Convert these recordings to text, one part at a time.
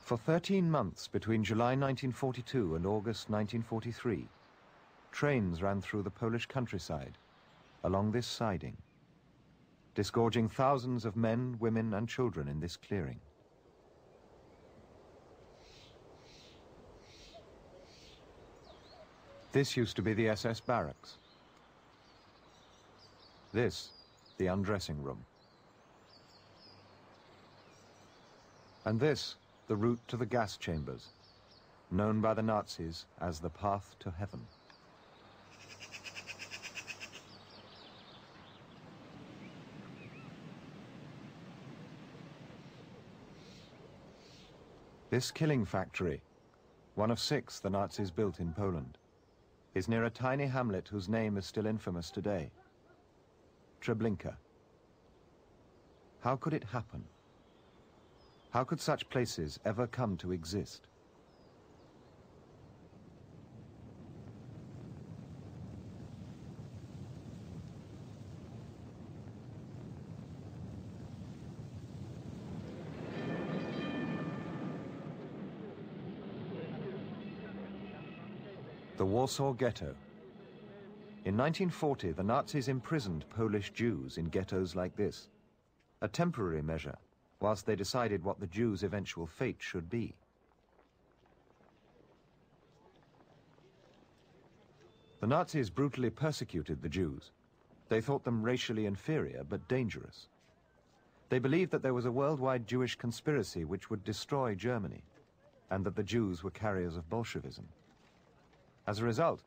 For 13 months between July 1942 and August 1943, trains ran through the Polish countryside along this siding, disgorging thousands of men, women and children in this clearing. This used to be the SS barracks. This, the undressing room. And this, the route to the gas chambers, known by the Nazis as the path to heaven. This killing factory, one of 6 the Nazis built in Poland, is near a tiny hamlet whose name is still infamous today, Treblinka. How could it happen? How could such places ever come to exist? The Warsaw Ghetto. In 1940, the Nazis imprisoned Polish Jews in ghettos like this, a temporary measure, whilst they decided what the Jews' eventual fate should be. The Nazis brutally persecuted the Jews. They thought them racially inferior but dangerous. They believed that there was a worldwide Jewish conspiracy which would destroy Germany, and that the Jews were carriers of Bolshevism. As a result,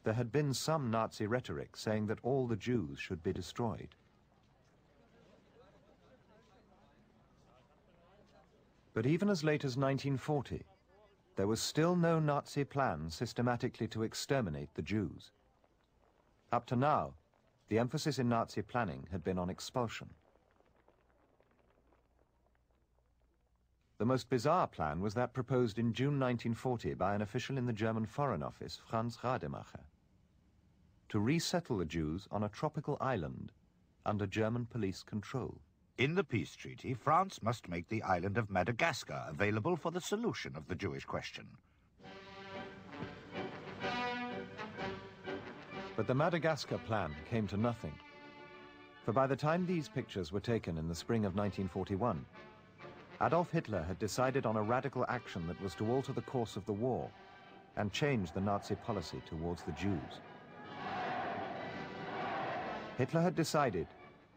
there had been some Nazi rhetoric saying that all the Jews should be destroyed. But even as late as 1940, there was still no Nazi plan systematically to exterminate the Jews. Up to now, the emphasis in Nazi planning had been on expulsion. The most bizarre plan was that proposed in June 1940 by an official in the German Foreign Office, Franz Rademacher, to resettle the Jews on a tropical island under German police control. In the peace treaty, France must make the island of Madagascar available for the solution of the Jewish question. But the Madagascar plan came to nothing. For by the time these pictures were taken in the spring of 1941, Adolf Hitler had decided on a radical action that was to alter the course of the war and change the Nazi policy towards the Jews. Hitler had decided,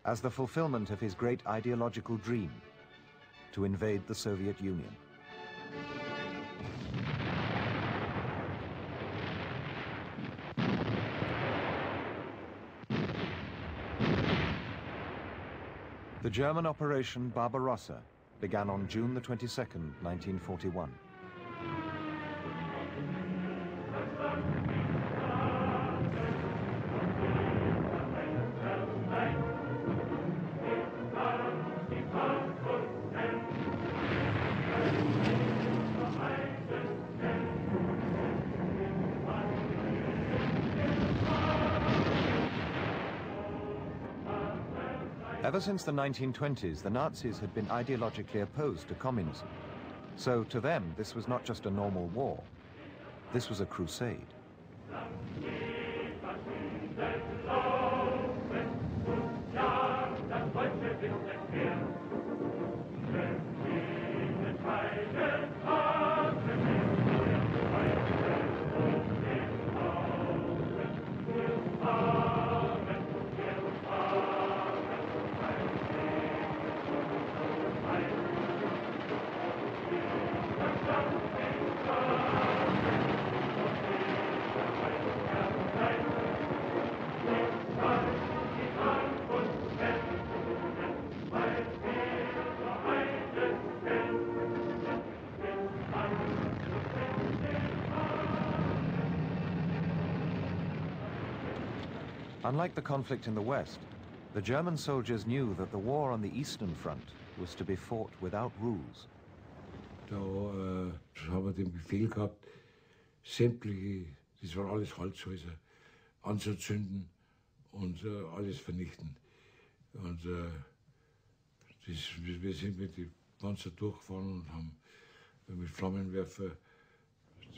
as the fulfillment of his great ideological dream, to invade the Soviet Union. The German Operation Barbarossa began on June the 22nd, 1941. Ever since the 1920s, the Nazis had been ideologically opposed to communism. So to them, this was not just a normal war. This was a crusade. Unlike the conflict in the West, the German soldiers knew that the war on the Eastern Front was to be fought without rules. Da haben wir den Befehl gehabt, sämtliche, das waren alles Holzhäuser, anzuzünden und alles vernichten. Und wir sind mit den Panzer durchgefahren und haben mit Flammenwerfer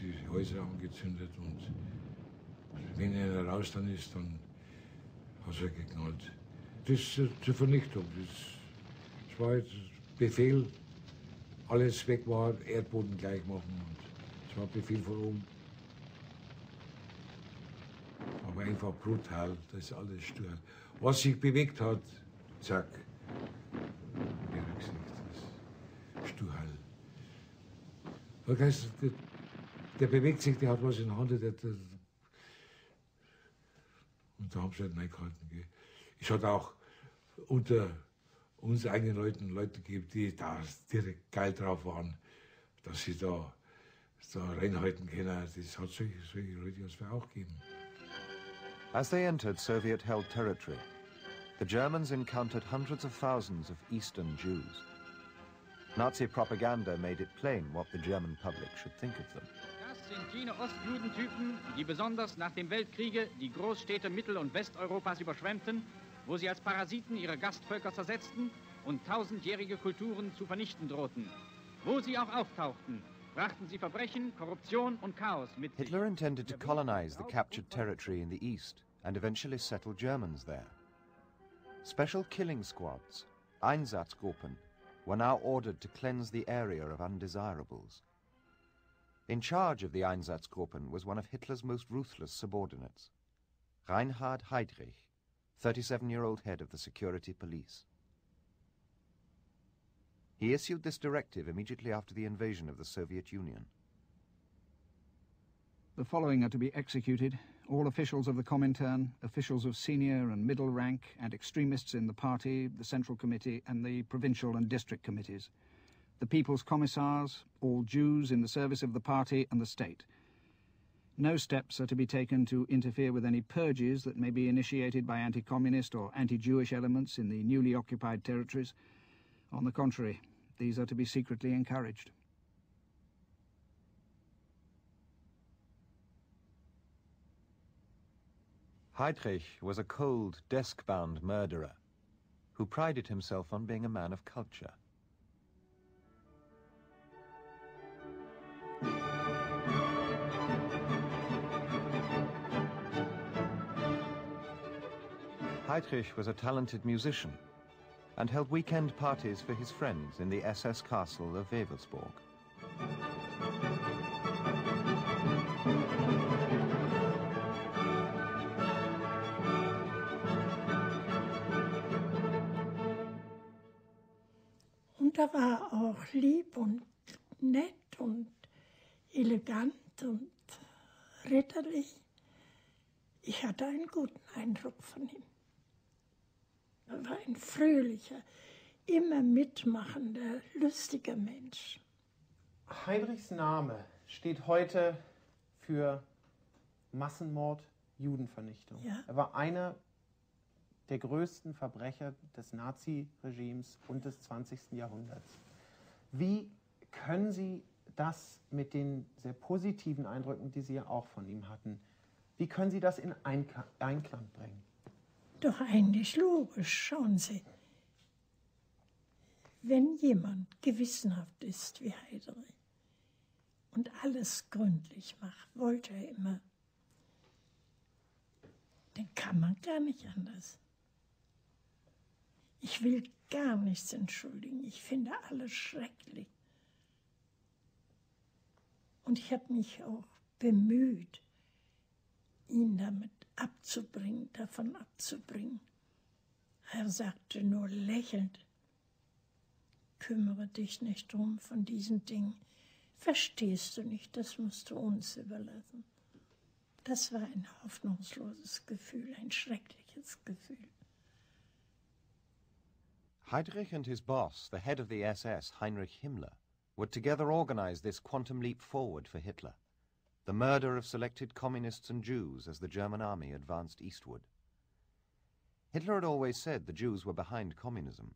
die Häuser angezündet und wenn einer raus dann ist, dann hat er geknallt. Das ist zur Vernichtung. Das war jetzt Befehl, alles weg war, Erdboden gleich machen. Und das war Befehl von oben. Aber einfach brutal, das ist alles stur. Was sich bewegt hat, zack, berücksichtigt, das ist Sturhall. Das heißt, der bewegt sich, der hat was in der Hand, und da haben sie halt reingehalten. Gell. Es hat auch unter uns eigenen Leuten Leute gegeben, die da direkt geil drauf waren, dass sie da reinhalten können. Das hat solche Leute es auch gegeben. As they entered Soviet-held territory, the Germans encountered hundreds of thousands of Eastern Jews. Nazi propaganda made it plain what the German public should think of them. Das sind jene Ostjudentypen, die besonders nach dem Weltkriege die Großstädte Mittel- und Westeuropas überschwemmten, wo sie als Parasiten ihre Gastvölker zersetzten und tausendjährige Kulturen zu vernichten drohten. Wo sie auch auftauchten, brachten sie Verbrechen, Korruption und Chaos mit sich. Hitler intended to colonize the captured territory in the east and eventually settle Germans there. Special killing squads, Einsatzgruppen, were now ordered to cleanse the area of undesirables. In charge of the Einsatzgruppen was one of Hitler's most ruthless subordinates, Reinhard Heydrich, 37-year-old head of the security police. He issued this directive immediately after the invasion of the Soviet Union. The following are to be executed: all officials of the Comintern, officials of senior and middle rank, and extremists in the party, the Central Committee, and the provincial and district committees. The People's Commissars, all Jews in the service of the party and the state. No steps are to be taken to interfere with any purges that may be initiated by anti-communist or anti-Jewish elements in the newly occupied territories. On the contrary, these are to be secretly encouraged. Heydrich was a cold, desk-bound murderer who prided himself on being a man of culture. Heydrich was a talented musician and held weekend parties for his friends in the SS castle of Wewelsburg. Und er war auch lieb und nett und elegant und ritterlich. Ich hatte einen guten Eindruck von ihm. Er war ein fröhlicher, immer mitmachender, lustiger Mensch. Heydrichs Name steht heute für Massenmord, Judenvernichtung. Ja. Er war einer der größten Verbrecher des Naziregimes und des 20. Jahrhunderts. Wie können Sie das mit den sehr positiven Eindrücken, die Sie ja auch von ihm hatten, wie können Sie das in Einklang bringen? Doch eigentlich logisch, schauen Sie. Wenn jemand gewissenhaft ist wie Heydrich und alles gründlich macht, wollte er immer, dann kann man gar nicht anders. Ich will gar nichts entschuldigen, ich finde alles schrecklich. Und ich habe mich auch bemüht, ihn damit davon abzubringen. Er sagte nur lächelnd, kümmere dich nicht drum von diesen Dingen. Verstehst du nicht, das musst du uns überlassen. Das war ein hoffnungsloses Gefühl, ein schreckliches Gefühl. Heydrich and his boss, the head of the SS, Heinrich Himmler, would together organize this quantum leap forward for Hitler, the murder of selected communists and Jews as the German army advanced eastward. Hitler had always said the Jews were behind communism.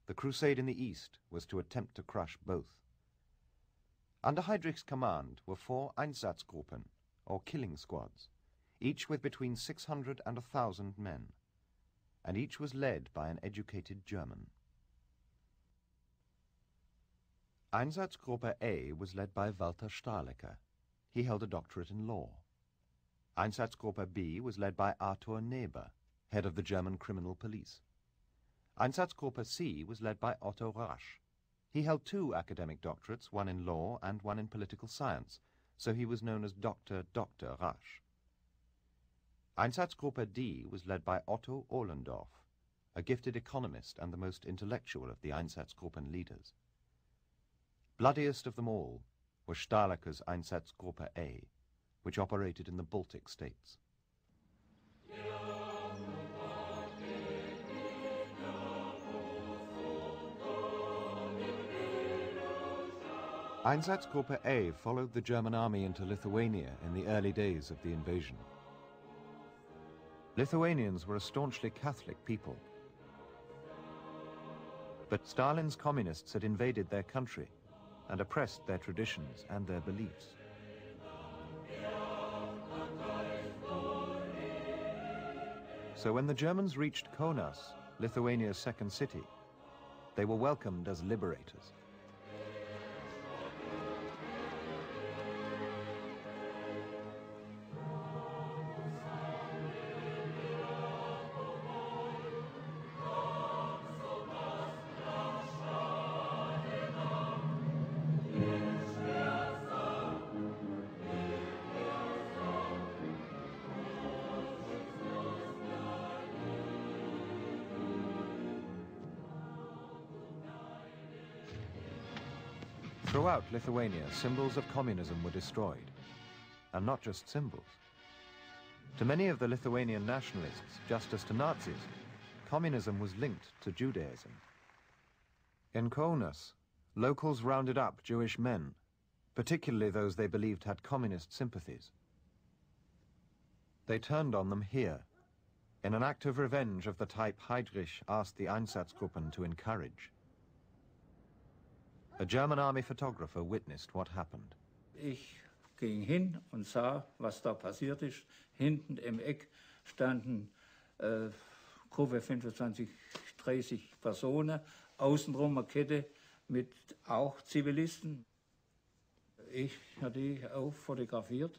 The crusade in the east was to attempt to crush both. Under Heydrich's command were 4 Einsatzgruppen, or killing squads, each with between 600 and 1,000 men, and each was led by an educated German. Einsatzgruppe A was led by Walter Stahlecker. He held a doctorate in law. Einsatzgruppe B was led by Arthur Neber, head of the German criminal police. Einsatzgruppe C was led by Otto Rasch. He held 2 academic doctorates, one in law and one in political science, so he was known as Dr. Rasch. Einsatzgruppe D was led by Otto Ohlendorf, a gifted economist and the most intellectual of the Einsatzgruppen leaders. Bloodiest of them all was Stahlecker's Einsatzgruppe A, which operated in the Baltic states. Einsatzgruppe A followed the German army into Lithuania in the early days of the invasion. Lithuanians were a staunchly Catholic people, but Stalin's communists had invaded their country and oppressed their traditions and their beliefs. So when the Germans reached Kaunas, Lithuania's second city, they were welcomed as liberators. Throughout Lithuania, symbols of communism were destroyed, and not just symbols. To many of the Lithuanian nationalists, just as to Nazis, communism was linked to Judaism. In Kaunas, locals rounded up Jewish men, particularly those they believed had communist sympathies. They turned on them here, in an act of revenge of the type Heydrich asked the Einsatzgruppen to encourage. A German army photographer witnessed what happened. Ich ging hin und sah, was da passiert ist. Hinten im Eck standen Gruppe 25, 30 Personen, außenrum eine Kette mit auch Zivilisten. Ich hatte die auch fotografiert,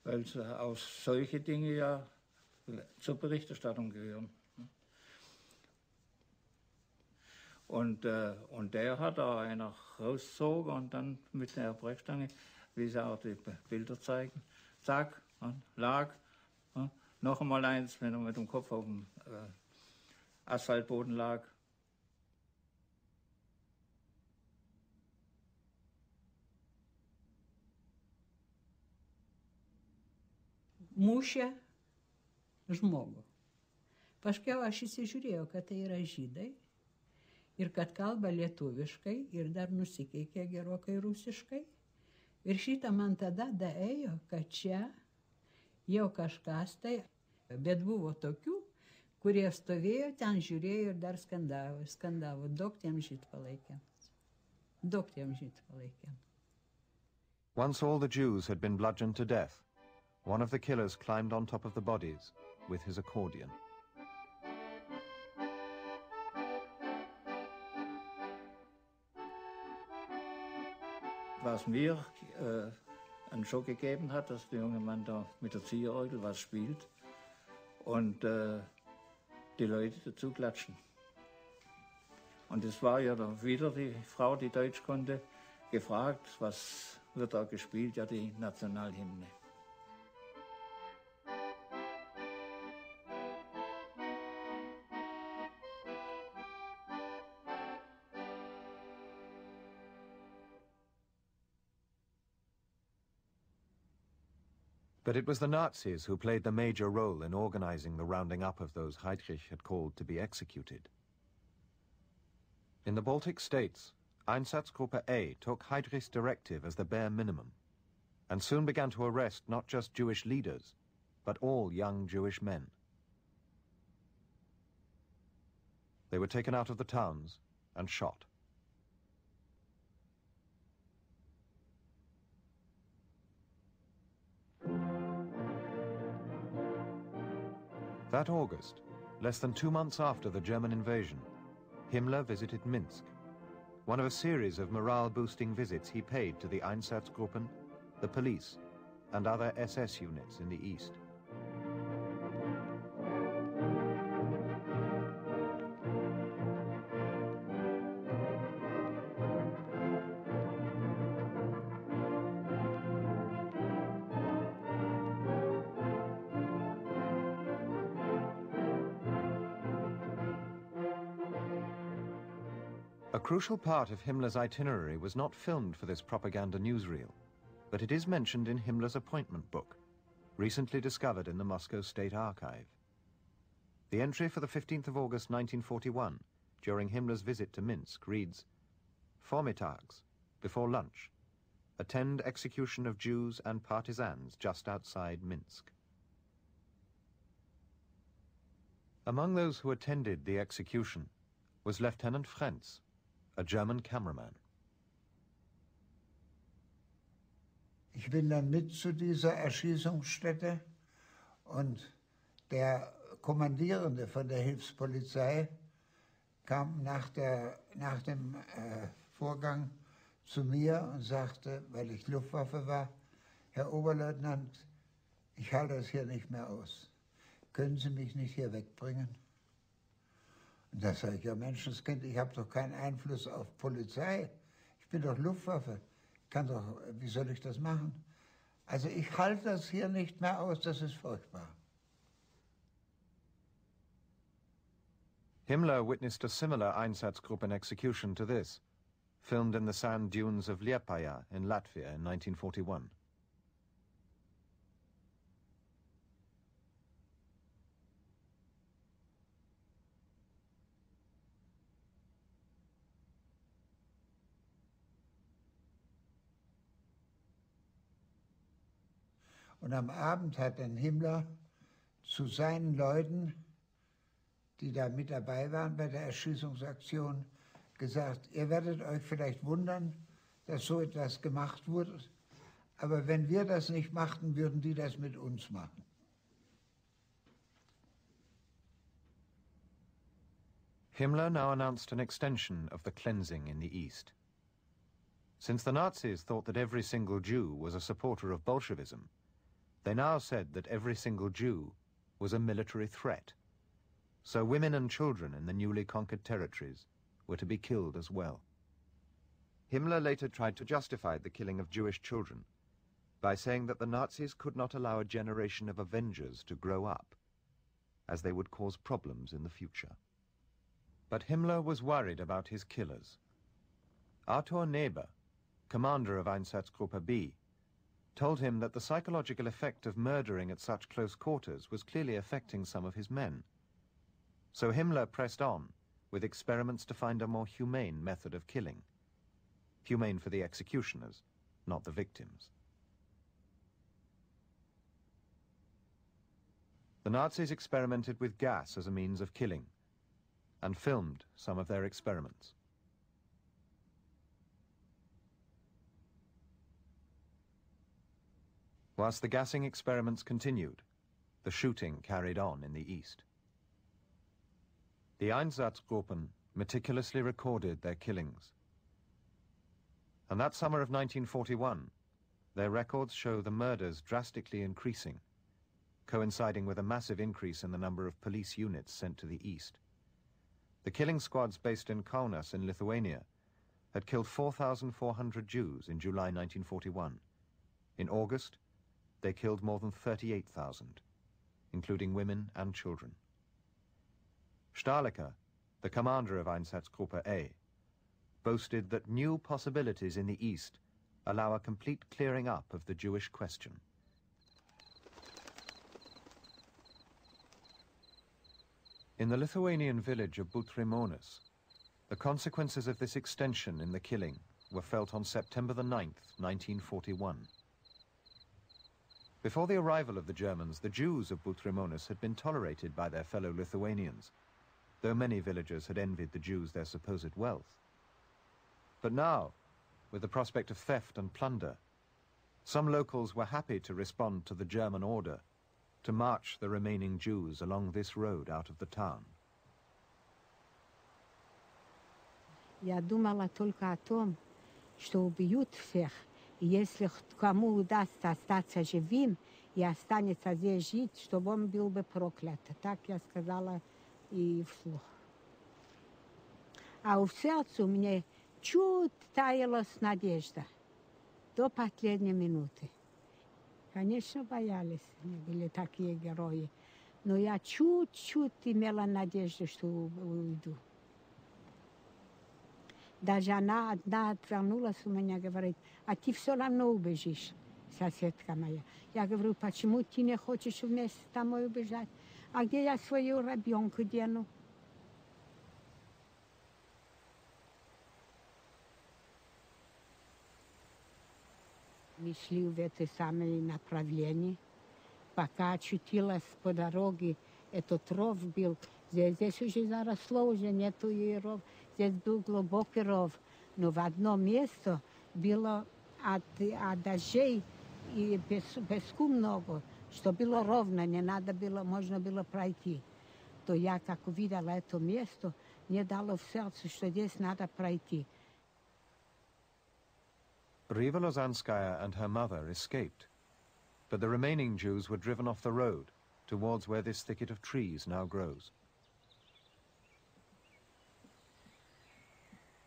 weil auch solche Dinge ja zur Berichterstattung gehören. Und der hat da einer rausgezogen und dann mit der Brechstange, wie sie auch die Bilder zeigen, zack, lag, noch einmal eins, wenn er mit dem Kopf auf dem Asphaltboden lag. Mušė žmogų. Paskiau aš įsižiūrėjau, kad tai yra žydai. Ir kad kalba lietuviškai ir dar nusikeikė gerokai rusiškai. Ir šitą man tada daėjo, kad čia jau kažkas tai, bet buvo tokių, kurie stovėjo ten, žiūrėjo ir dar skandavo. Daug tiem žyd palaikė. Daug tiem žyd palaikė. Once all the Jews had been bludgeoned to death, one of the killers climbed on top of the bodies with his accordion. Was mir einen Schock gegeben hat, dass der junge Mann da mit der Zierorgel was spielt und die Leute dazu klatschen. Und es war ja dann wieder die Frau, die Deutsch konnte, gefragt, was wird da gespielt? Ja, die Nationalhymne. But it was the Nazis who played the major role in organizing the rounding up of those Heydrich had called to be executed. In the Baltic states, Einsatzgruppe A took Heydrich's directive as the bare minimum, and soon began to arrest not just Jewish leaders, but all young Jewish men. They were taken out of the towns and shot. That August, less than 2 months after the German invasion, Himmler visited Minsk. one of a series of morale-boosting visits he paid to the Einsatzgruppen, the police, and other SS units in the east. A crucial part of Himmler's itinerary was not filmed for this propaganda newsreel, but it is mentioned in Himmler's appointment book, recently discovered in the Moscow State Archive. The entry for the 15th of August 1941, during Himmler's visit to Minsk, reads, "Vormittags, before lunch, attend execution of Jews and partisans just outside Minsk." Among those who attended the execution was Lieutenant Frenz, a German cameraman. Ich bin dann mit zu dieser Erschießungsstätte und der Kommandierende von der Hilfspolizei kam nach dem Vorgang zu mir und sagte, weil ich Luftwaffe war, Herr Oberleutnant, ich halte es hier nicht mehr aus. Können Sie mich nicht hier wegbringen? Und da sage ich, ja Menschenskind, ich habe doch keinen Einfluss auf Polizei. Ich bin doch Luftwaffe. Wie soll ich das machen? Also ich halte das hier nicht mehr aus, das ist furchtbar. Himmler witnessed a similar Einsatzgruppen execution to this, filmed in the sand dunes of Liepaja in Latvia in 1941. Und am Abend hat dann Himmler zu seinen Leuten, die da mit dabei waren bei der Erschießungsaktion, gesagt, ihr werdet euch vielleicht wundern, dass so etwas gemacht wurde, aber wenn wir das nicht machten, würden die das mit uns machen. Himmler now announced an extension of the cleansing in the East. Since the Nazis thought that every single Jew was a supporter of Bolshevism, they now said that every single Jew was a military threat. So women and children in the newly conquered territories were to be killed as well. Himmler later tried to justify the killing of Jewish children by saying that the Nazis could not allow a generation of avengers to grow up, as they would cause problems in the future. But Himmler was worried about his killers. Arthur Neber, commander of Einsatzgruppe B, told him that the psychological effect of murdering at such close quarters was clearly affecting some of his men. So Himmler pressed on with experiments to find a more humane method of killing. Humane for the executioners, not the victims. The Nazis experimented with gas as a means of killing and filmed some of their experiments. Whilst the gassing experiments continued, the shooting carried on in the east. The Einsatzgruppen meticulously recorded their killings. And that summer of 1941, their records show the murders drastically increasing, coinciding with a massive increase in the number of police units sent to the east. The killing squads based in Kaunas in Lithuania had killed 4,400 Jews in July 1941. In August, they killed more than 38,000, including women and children. Stahlecker, the commander of Einsatzgruppe A, boasted that new possibilities in the East allow a complete clearing up of the Jewish question. In the Lithuanian village of Butrimonis, the consequences of this extension in the killing were felt on September the 9th, 1941. Before the arrival of the Germans, the Jews of Butrimonis had been tolerated by their fellow Lithuanians, though many villagers had envied the Jews their supposed wealth. But now, with the prospect of theft and plunder, some locals were happy to respond to the German order to march the remaining Jews along this road out of the town. Я думала только о том, что убьют всех, и если кому удастся остаться живым и останется здесь жить, чтобы он был бы проклят. Так я сказала и вслух. А в сердце у меня чуть таялась надежда до последней минуты. Конечно, боялись, они были такие герои, но я чуть-чуть имела надежду, что уйду. Даже она одна отвернулась у меня, говорит, а ты все равно убежишь, соседка моя. Я говорю, почему ты не хочешь вместе со мной убежать? А где я свою ребенку дену? Мы шли в это самое направление, пока очутилась по дороге, этот ров был. Здесь уже заросло, уже нету и ров. Здесь был глубокий ров, но в одном месте было от дождей и песку много, что было ровно, не надо было, можно было пройти. То я, как увидела это место, мне дало в сердце, что здесь надо пройти. Riva Lozanskaya and her mother escaped, but the remaining Jews were driven off the road towards where this thicket of trees now grows.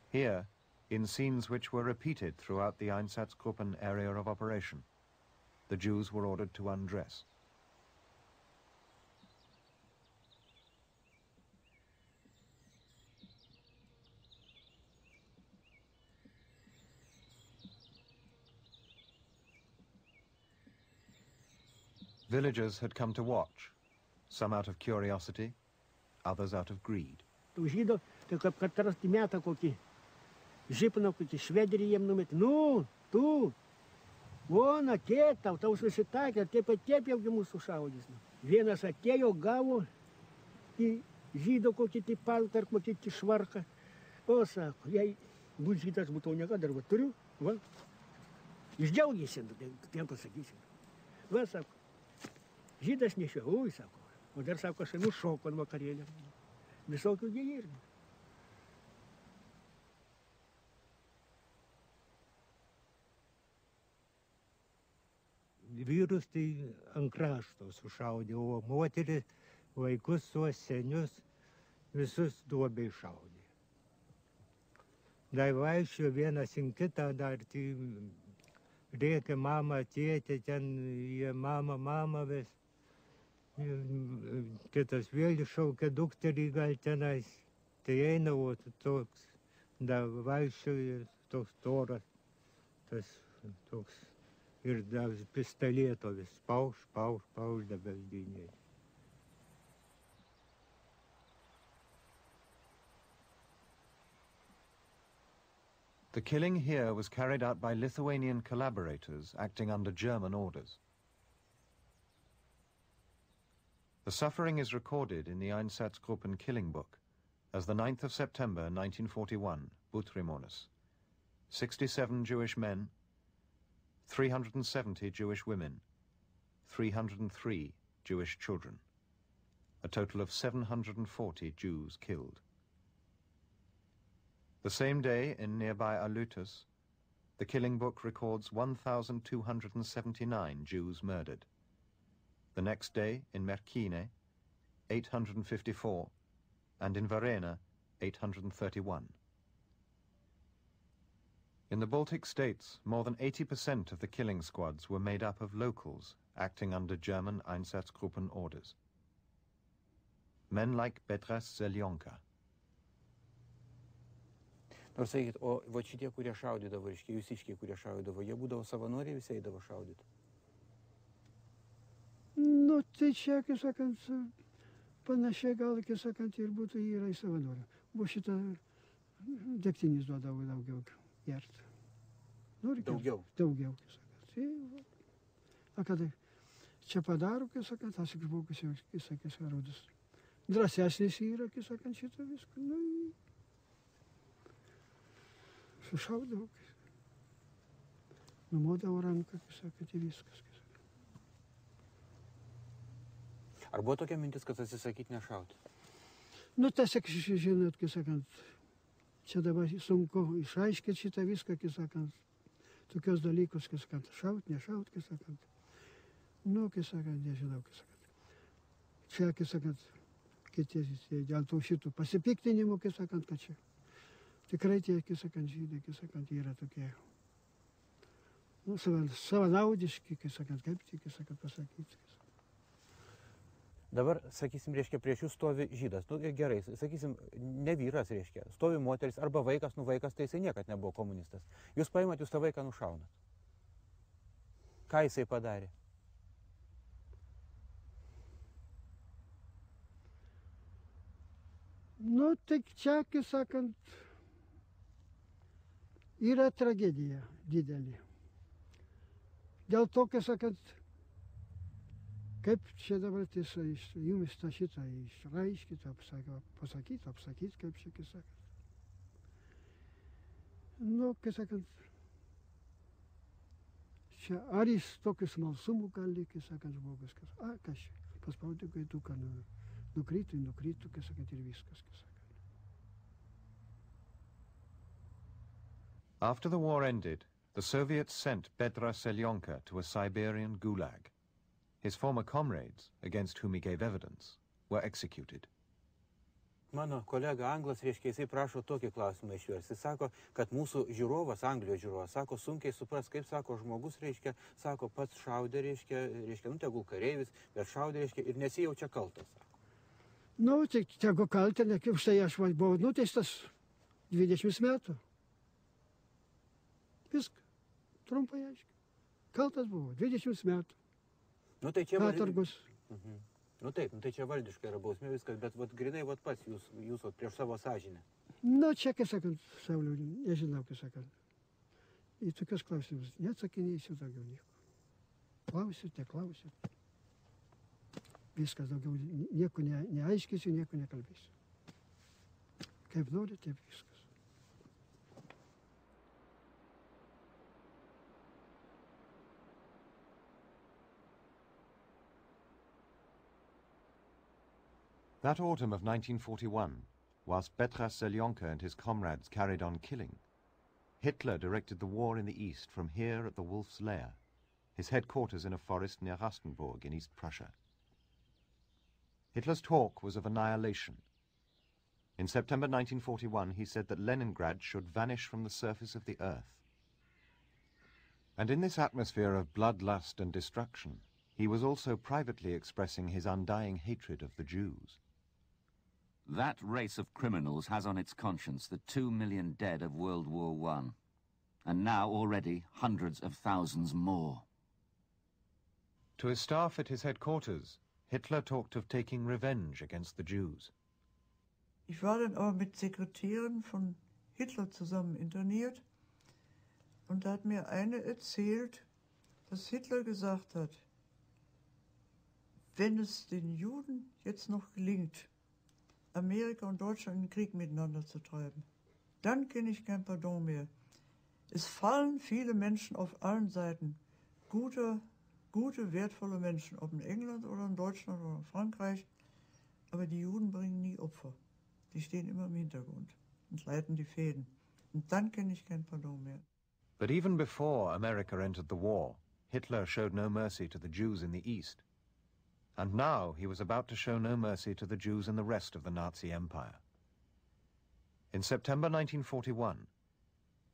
Here, in scenes which were repeated throughout the Einsatzgruppen area of operation, the Jews were ordered to undress. Villagers had come to watch, some out of curiosity, others out of greed. Жипнов какие, шведери ем numit, nu, tu, vona tėta, tau susitaikė, taip jau mūsų šaudys. Vienas atėjo, gavo į žydo kokį tai paltą ar kokį tai švarką. O, sako, jei bus žydas, būtų niekada, va turiu, va. Išdžiaugėsi, tiem pasakysiu. Va, sako, žydas nešio, ui, sako. O dar, sako, aš nušoko ant vakarėlio. Visokių gėjirgių. Vyrus tai ant krašto sušaudė, o moteris, vaikus, tuos senius, visus duobę iššaudė. Dar vaikščiojo vienas į kitą, dar tai rėkė mama, tėtė, ten jie mama vis. Kitas vėl iššaukė dukterį gal tenais. Tai eina, o toks, dar vaikščiojo toks toras, tas toks. Ir dar pistolėto vis pauš dabeldiniai. The killing here was carried out by Lithuanian collaborators acting under German orders. The suffering is recorded in the Einsatzgruppen killing book as the 9th of September 1941, Butrimonis. 67 Jewish men, 370 Jewish women, 303 Jewish children, a total of 740 Jews killed. The same day, in nearby Alutus, the killing book records 1,279 Jews murdered. The next day, in Merkine, 854, and in Varena, 831. In the Baltic states, more than 80% of the killing squads were made up of locals acting under German Einsatzgruppen orders. Men like Petras Zelionka. Nors sakykit, o va šitie, kurie šaudydavo, reiškia, jūsiškiai, kurie šaudydavo, jie būdavo savanoriai, visi eidavo šaudyti? Nu, tai čia, kaip sakant, panašiai gal, kaip sakant, ir būtų yra į savanorių. Buvo šitą degtinis duodavo daugiau. Gert. Daugiau? Daugiau, kaip sakant. A kada čia padaro, kaip sakant, tas žmogus jau, kaip sakant, rodos. Drąsesnis yra, kaip sakant, šitą viską. Nu, sušaudavo. Numodavo ranką, kaip sakant, ir viskas. Ar buvo tokia mintis, kad atsisakyti nešauti? Nu, tiesiog, žinot, kaip sakant, čia dabar sunku išaiškinti šitą viską, kai sakant, tokios dalykus, kai sakant, šaut, nešaut, kai sakant. Nu, kai sakant, nežinau, kai sakant. Čia, kai sakant, kiti dėl to šitų pasipiktinimų, kai sakant, kad čia tikrai tie, kai sakant, žydai, kai sakant, yra tokie, nu, savanaudiški, kai sakant, kaip tik, kai sakant, pasakyti. Dabar, sakysim, reiškia, prieš jūs stovi žydas. Nu, gerai, sakysim, ne vyras, reiškia, stovi moteris arba vaikas, nu vaikas, tai jisai niekad nebuvo komunistas. Jūs paimat, jūs tą vaiką nušaunat. Ką jisai padarė? Nu, tai čia, kai sakant, yra tragedija didelė. Dėl to, kai sakant, kaip čia dabar tiesa, jums tą šitą išraiškite, apsakyti, kaip čia, kai sakant. Nu, kai sakant, čia ar jis tokius smalsumų gali, kai sakant, žmogus, kas čia, paspaudė gaiduką, nukrito, kai sakant, ir viskas, kai sakant. After the war ended, the Soviets sent Bedra Selyonka to a Siberian gulag. His former comrades, against whom he gave evidence, were executed. Mano kolega Anglas, reiškia, jisai prašo tokį klausimą išversti. Jis sako, kad mūsų žiūrovas, Anglijos žiūrovas, sako, sunkiai supras, kaip sako žmogus, reiškia, sako, pats šaudė, reiškia, nu, tegul kareivis, bet šaudė, reiškia, ir nesijaučia kaltas, sako. Nu, tai tegu kaltė, už tai aš buvau nuteistas 20 metų. Viską, trumpai aiškiai. Kaltas buvo, 20 metų. Nu, tai čia katorgos. Nu taip, tai čia valdiškai yra bausmė viskas, bet grinai pats jūs prieš savo sąžinę. Nu, čia, kai sakant, Sauliau, nežinau, kai sakant. Į tokius klausimus neatsakinėsiu daugiau nieko. Klausit, neklausit. Viskas daugiau, nieko neaiškysiu, nieko nekalbėsiu. Kaip nori, taip viskas. That autumn of 1941, whilst Bedra Selyonka and his comrades carried on killing, Hitler directed the war in the east from here at the Wolf's Lair, his headquarters in a forest near Rastenburg in East Prussia. Hitler's talk was of annihilation. In September 1941, he said that Leningrad should vanish from the surface of the earth. And in this atmosphere of bloodlust and destruction, he was also privately expressing his undying hatred of the Jews. That race of criminals has on its conscience the 2 million dead of World War I, and now already hundreds of thousands more. To his staff at his headquarters, Hitler talked of taking revenge against the Jews. Ich war dann aber mit Sekretären von Hitler zusammen interniert und da hat mir eine erzählt, dass Hitler gesagt hat, wenn es den Juden jetzt noch gelingt, Amerika und Deutschland in den Krieg miteinander zu treiben, dann kenne ich kein Pardon mehr. Es fallen viele Menschen auf allen Seiten, gute, wertvolle Menschen, ob in England oder in Deutschland oder in Frankreich, aber die Juden bringen nie Opfer. Die stehen immer im Hintergrund und leiten die Fäden. Und dann kenne ich kein Pardon mehr. But even before America entered the war, Hitler showed no mercy to the Jews in the East. And now he was about to show no mercy to the Jews in the rest of the Nazi Empire. In September 1941,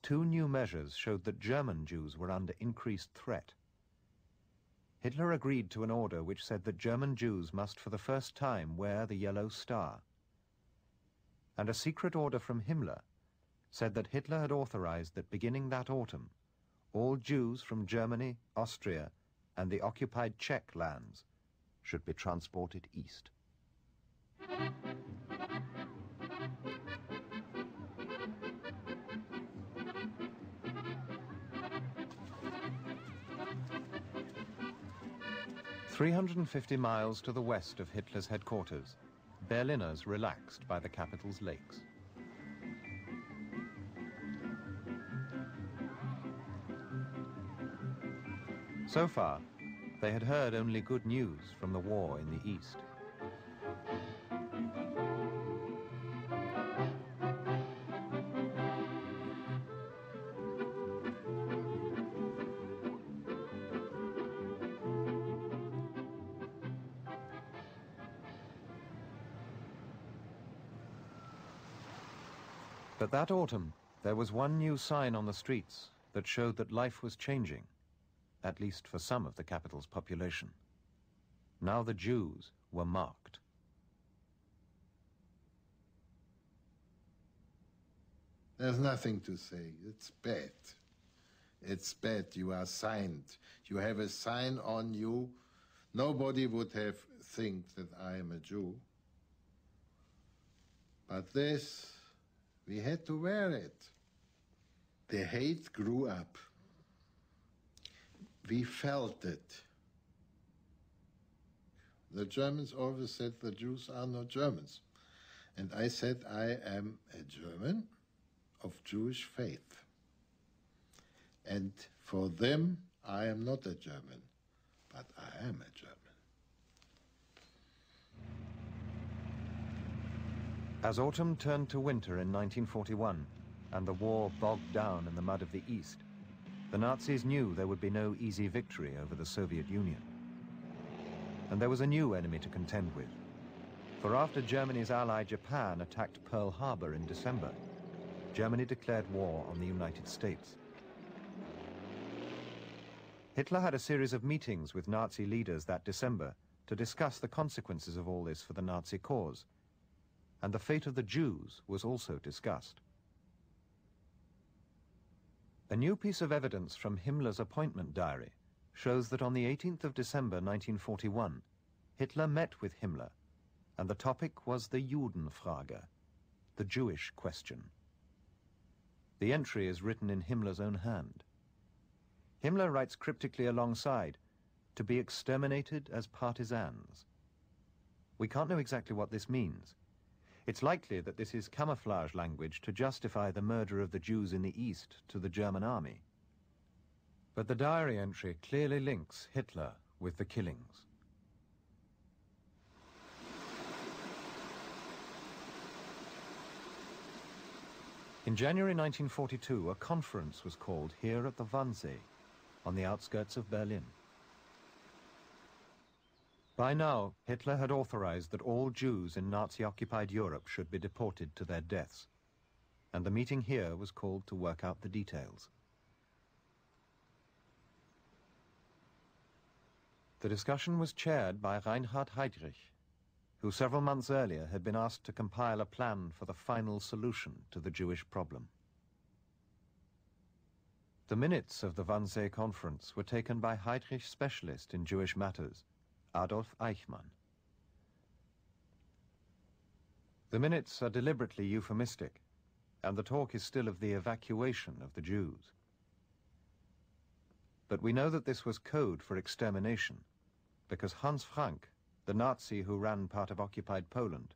2 new measures showed that German Jews were under increased threat. Hitler agreed to an order which said that German Jews must for the first time wear the yellow star. And a secret order from Himmler said that Hitler had authorized that beginning that autumn, all Jews from Germany, Austria, and the occupied Czech lands should be transported east. "350 miles to the west of Hitler's headquarters, Berliners relaxed by the capital's lakes. So far, they had heard only good news from the war in the East. But that autumn, there was one new sign on the streets that showed that life was changing, at least for some of the capital's population. Now the Jews were marked. There's nothing to say. It's bad. It's bad. You are signed. You have a sign on you. Nobody would have think that I am a Jew. But this, we had to wear it. The hate grew up. We felt it. The Germans always said the Jews are not Germans. And I said I am a German of Jewish faith. And for them, I am not a German, but I am a German. As autumn turned to winter in 1941, and the war bogged down in the mud of the East, the Nazis knew there would be no easy victory over the Soviet Union. And there was a new enemy to contend with. For after Germany's ally Japan attacked Pearl Harbor in December, Germany declared war on the United States. Hitler had a series of meetings with Nazi leaders that December to discuss the consequences of all this for the Nazi cause, and the fate of the Jews was also discussed. A new piece of evidence from Himmler's appointment diary shows that on the 18th of December 1941, Hitler met with Himmler, and the topic was the Judenfrage, the Jewish question. The entry is written in Himmler's own hand. Himmler writes cryptically alongside, to be exterminated as partisans. We can't know exactly what this means. It's likely that this is camouflage language to justify the murder of the Jews in the East to the German army. But the diary entry clearly links Hitler with the killings. In January 1942, a conference was called here at the Wannsee, on the outskirts of Berlin. By now, Hitler had authorized that all Jews in Nazi-occupied Europe should be deported to their deaths, and the meeting here was called to work out the details. The discussion was chaired by Reinhard Heydrich, who several months earlier had been asked to compile a plan for the final solution to the Jewish problem. The minutes of the Wannsee conference were taken by Heydrich's specialist in Jewish matters, Adolf Eichmann. The minutes are deliberately euphemistic, and the talk is still of the evacuation of the Jews. But we know that this was code for extermination, because Hans Frank, the Nazi who ran part of occupied Poland,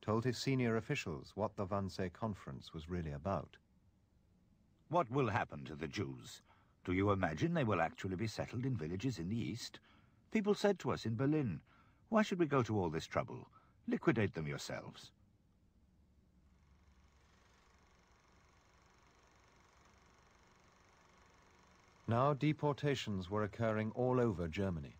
told his senior officials what the Wannsee conference was really about. What will happen to the Jews? Do you imagine they will actually be settled in villages in the East? People said to us in Berlin, why should we go to all this trouble? Liquidate them yourselves. Now deportations were occurring all over Germany.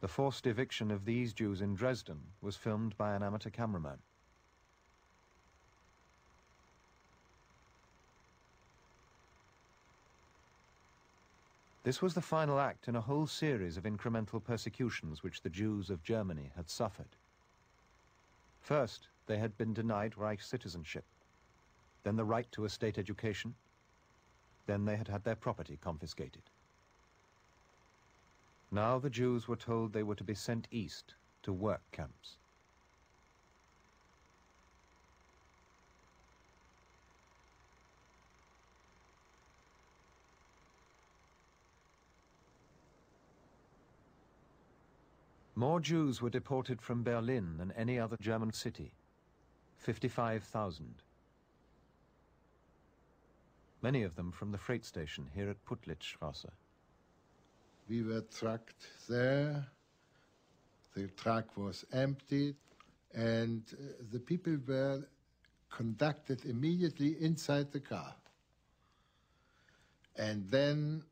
The forced eviction of these Jews in Dresden was filmed by an amateur cameraman. This was the final act in a whole series of incremental persecutions which the Jews of Germany had suffered. First, they had been denied Reich citizenship, then the right to a state education, then they had had their property confiscated. Now the Jews were told they were to be sent east to work camps. More Jews were deported from Berlin than any other German city, 55,000. Many of them from the freight station here at Puttlitzstrasse. We were trucked there, the truck was emptied, and the people were conducted immediately inside the car. And then,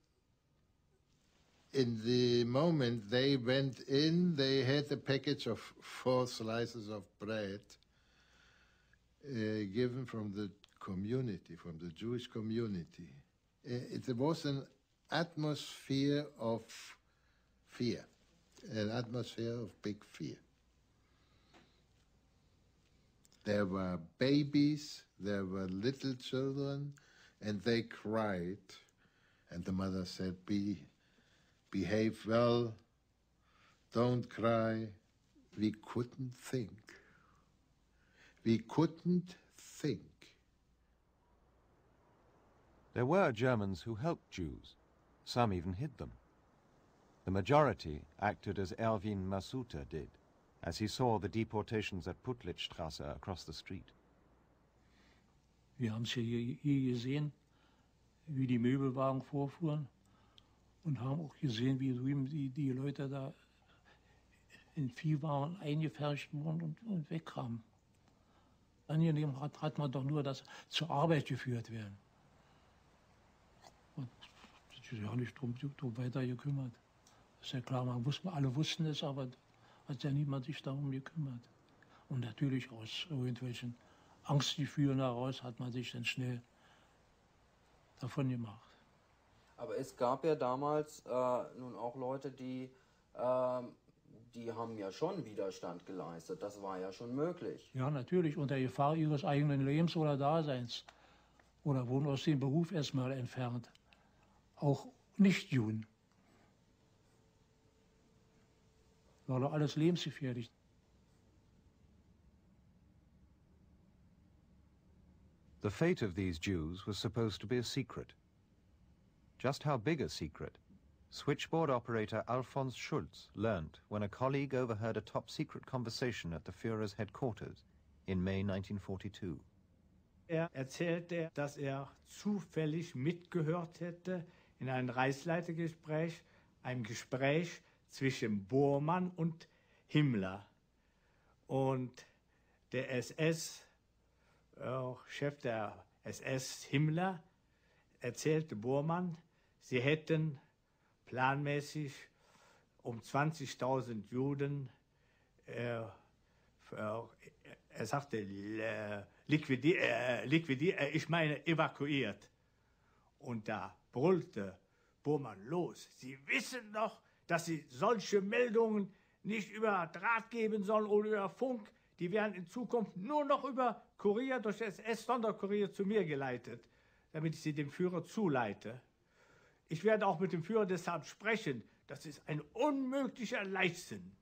in the moment they went in, they had a package of 4 slices of bread, given from the community, from the Jewish community. It was an atmosphere of fear, an atmosphere of big fear. There were babies, there were little children, and they cried. And the mother said, behave well, don't cry. We couldn't think. We couldn't think. There were Germans who helped Jews. Some even hid them. The majority acted as Erwin Masuta did, as he saw the deportations at Puttlitzstraße across the street. Wir haben es hier gesehen, wie die Möbelwagen vorfuhren und haben auch gesehen, wie drüben die Leute da in Viehwagen eingepfercht wurden und wegkamen. Angenehm hat man doch nur, dass zur Arbeit geführt werden. Und das ist ja nicht drum weiter gekümmert. Das ist ja klar, alle wussten es, aber hat ja niemand sich darum gekümmert. Und natürlich aus irgendwelchen Angstgefühlen heraus hat man sich dann schnell davon gemacht. Aber es gab ja damals nun auch Leute, die haben ja schon Widerstand geleistet. Das war ja schon möglich. Ja, natürlich, unter Gefahr ihres eigenen Lebens oder Daseins. Oder wurden aus dem Beruf erstmal entfernt. Auch Nicht-Juden. War doch alles lebensgefährlich. The fate of these Jews was supposed to be a secret. Just how big a secret, switchboard operator Alfons Schulz learned when a colleague overheard a top-secret conversation at the Führer's headquarters in May 1942. Erzählte, dass zufällig mitgehört hätte in einem Reichsleitergespräch, einem Gespräch zwischen Bormann und Himmler. Und der Chef der SS Himmler erzählte Bormann, sie hätten planmäßig 20.000 Juden, er sagte evakuiert. Und da brüllte Bormann los, Sie wissen doch, dass Sie solche Meldungen nicht über Draht geben sollen oder über Funk. Die werden in Zukunft nur noch über Kurier durch SS-Sonderkurier zu mir geleitet, damit ich sie dem Führer zuleite. Ich werde auch mit dem Führer deshalb sprechen. Das ist ein unmöglicher Leichtsinn.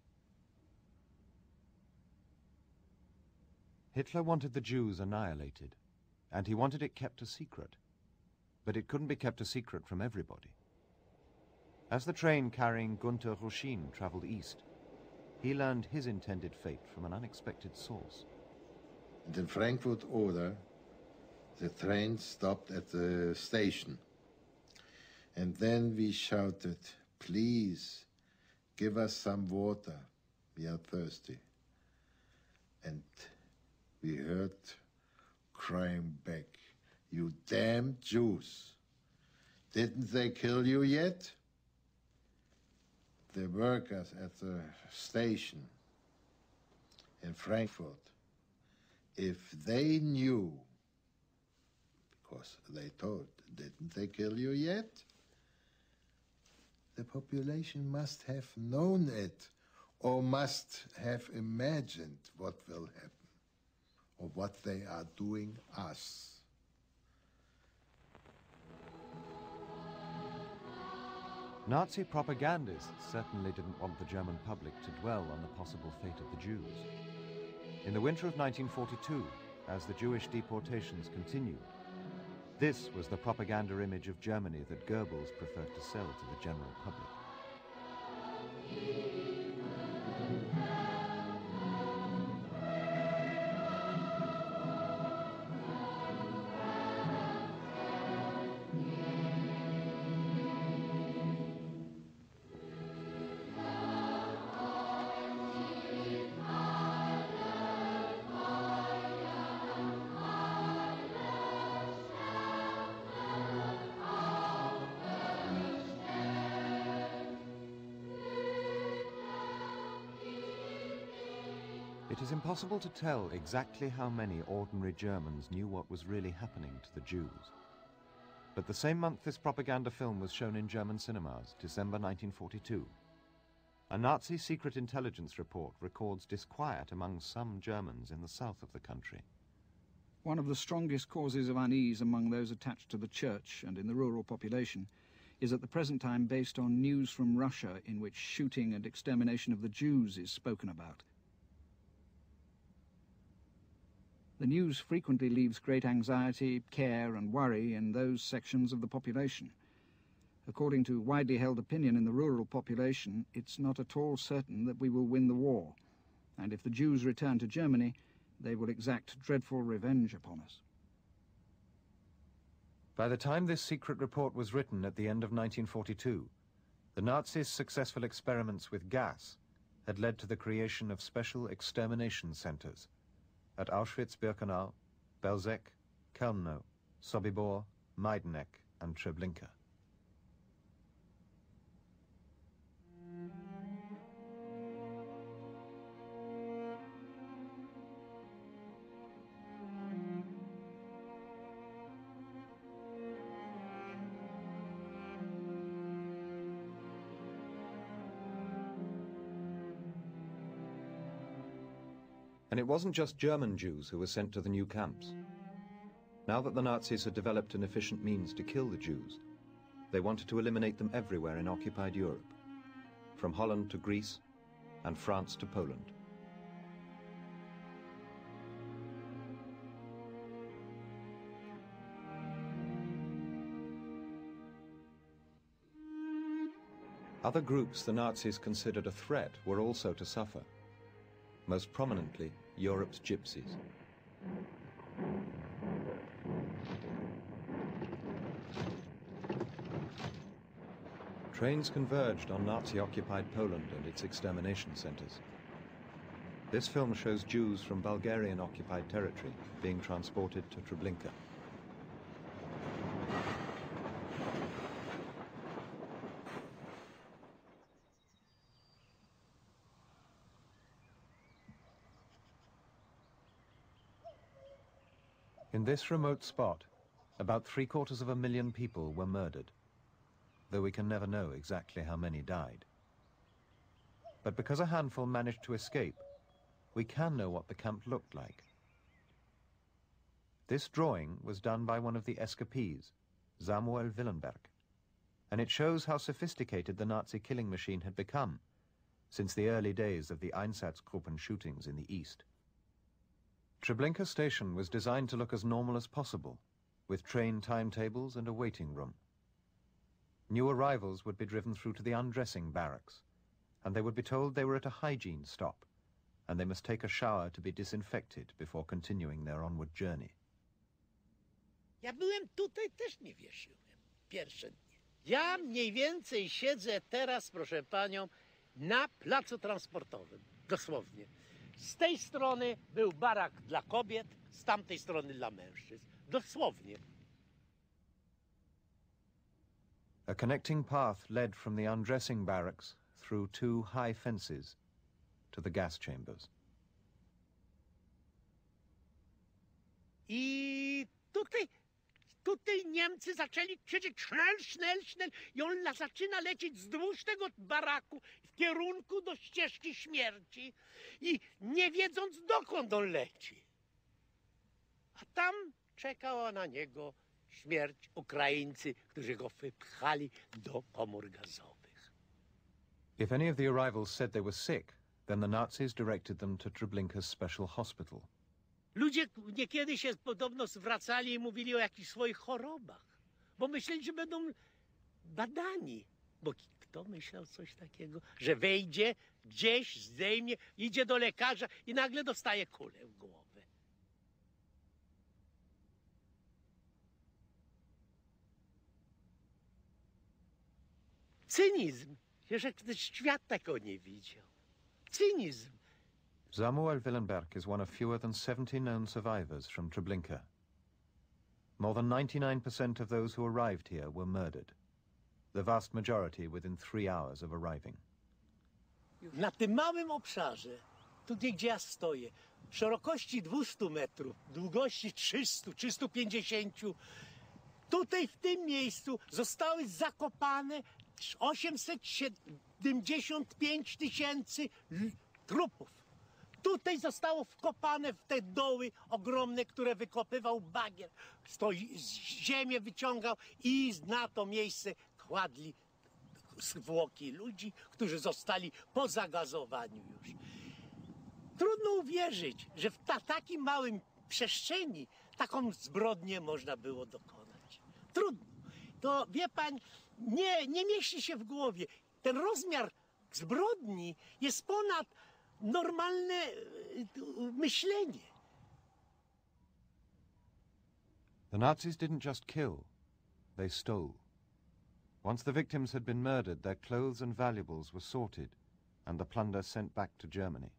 Hitler wanted the Jews annihilated, and he wanted it kept a secret. But it couldn't be kept a secret from everybody. As the train carrying Gunther Ruschin traveled east, he learned his intended fate from an unexpected source. And in Frankfurt Oder, the train stopped at the station. And then we shouted, please, give us some water. We are thirsty. And we heard crying back, you damn Jews. Didn't they kill you yet? The workers at the station in Frankfurt, if they knew, because they told, didn't they kill you yet? The population must have known it, or must have imagined what will happen, or what they are doing us. Nazi propagandists certainly didn't want the German public to dwell on the possible fate of the Jews. In the winter of 1942, as the Jewish deportations continued, this was the propaganda image of Germany that Goebbels preferred to sell to the general public. It is impossible to tell exactly how many ordinary Germans knew what was really happening to the Jews. But the same month this propaganda film was shown in German cinemas, December 1942. A Nazi secret intelligence report records disquiet among some Germans in the south of the country. One of the strongest causes of unease among those attached to the church and in the rural population is at the present time based on news from Russia in which shooting and extermination of the Jews is spoken about. The news frequently leaves great anxiety, care and worry in those sections of the population. According to widely held opinion in the rural population, it's not at all certain that we will win the war, and if the Jews return to Germany, they will exact dreadful revenge upon us. By the time this secret report was written at the end of 1942, the Nazis' successful experiments with gas had led to the creation of special extermination centers at Auschwitz-Birkenau, Belzec, Chelmno, Sobibor, Majdanek and Treblinka. And it wasn't just German Jews who were sent to the new camps. Now that the Nazis had developed an efficient means to kill the Jews, they wanted to eliminate them everywhere in occupied Europe, from Holland to Greece and France to Poland. Other groups the Nazis considered a threat were also to suffer. Most prominently, Europe's gypsies. Trains converged on Nazi-occupied Poland and its extermination centers. This film shows Jews from Bulgarian-occupied territory being transported to Treblinka. In this remote spot, about 750,000 people were murdered, though we can never know exactly how many died. But because a handful managed to escape, we can know what the camp looked like. This drawing was done by one of the escapees, Samuel Willenberg, and it shows how sophisticated the Nazi killing machine had become since the early days of the Einsatzgruppen shootings in the East. Treblinka station was designed to look as normal as possible, with train timetables and a waiting room. New arrivals would be driven through to the undressing barracks, and they would be told they were at a hygiene stop, and they must take a shower to be disinfected before continuing their onward journey. Ja byłem tutaj, też nie wierzyłem, pierwsze dni. Ja mniej więcej siedzę teraz, proszę panią, na placu transportowym, dosłownie. Z tej strony był barak dla kobiet, z tamtej strony dla mężczyzn. Dosłownie. A connecting path led from the undressing barracks through two high fences to the gas chambers. I tutaj Niemcy zaczęli krzyczeć sznel, sznel, sznel i on zaczyna lecieć wzdłuż tego baraku w kierunku do ścieżki śmierci i nie wiedząc dokąd on leci. A tam czekała na niego śmierć, Ukraińcy, którzy go wypchali do komór gazowych. If any of the arrivals said they were sick, then the Nazis directed them to Treblinka's special hospital. Ludzie niekiedy się podobno zwracali i mówili o jakichś swoich chorobach, bo myśleli, że będą badani. Bo kto myślał coś takiego, że wejdzie gdzieś, zdejmie, idzie do lekarza i nagle dostaje kulę w głowę. Cynizm, że świat tego nie widział. Cynizm. Samuel Willenberg is one of fewer than 70 known survivors from Treblinka. More than 99% of those who arrived here were murdered, the vast majority within 3 hours of arriving. Na tym małym obszarze tutaj gdzie ja stoję, szerokości 200 metrów, długości 300, 350. Tutaj w tym miejscu zostały zakopane 875 tysięcy trupów. Tutaj zostało wkopane w te doły ogromne, które wykopywał bagier. Ziemię wyciągał i na to miejsce kładli zwłoki ludzi, którzy zostali po zagazowaniu już. Trudno uwierzyć, że w takim małym przestrzeni taką zbrodnię można było dokonać. Trudno. To, wie pan, nie mieści się w głowie. Ten rozmiar zbrodni jest ponad normalne myślenie. The Nazis didn't just kill, they stole. Once the victims had been murdered, their clothes and valuables were sorted and the plunder sent back to Germany.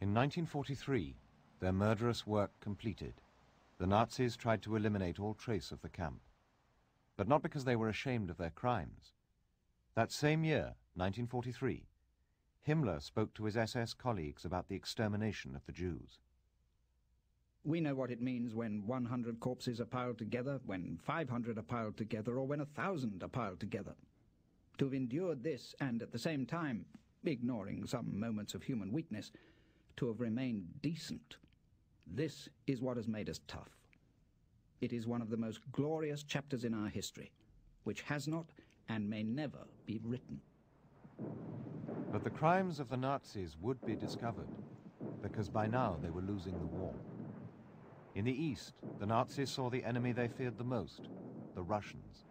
In 1943, their murderous work completed, the Nazis tried to eliminate all trace of the camp, but not because they were ashamed of their crimes. That same year, 1943, Himmler spoke to his SS colleagues about the extermination of the Jews. We know what it means when 100 corpses are piled together, when 500 are piled together, or when 1,000 are piled together. To have endured this and at the same time, ignoring some moments of human weakness, to have remained decent, this is what has made us tough. It is one of the most glorious chapters in our history, which has not and may never be written. But the crimes of the Nazis would be discovered, because by now they were losing the war. In the East, the Nazis saw the enemy they feared the most, the Russians,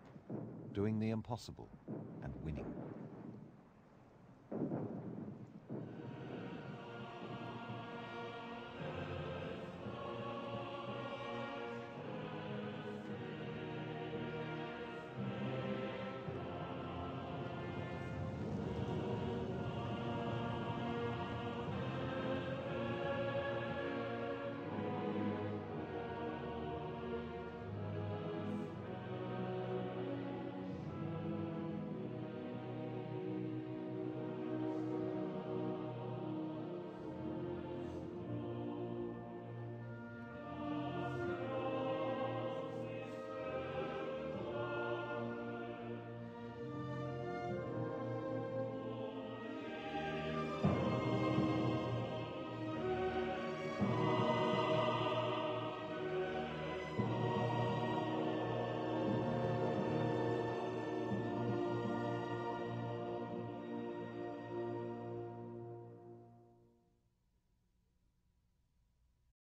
doing the impossible.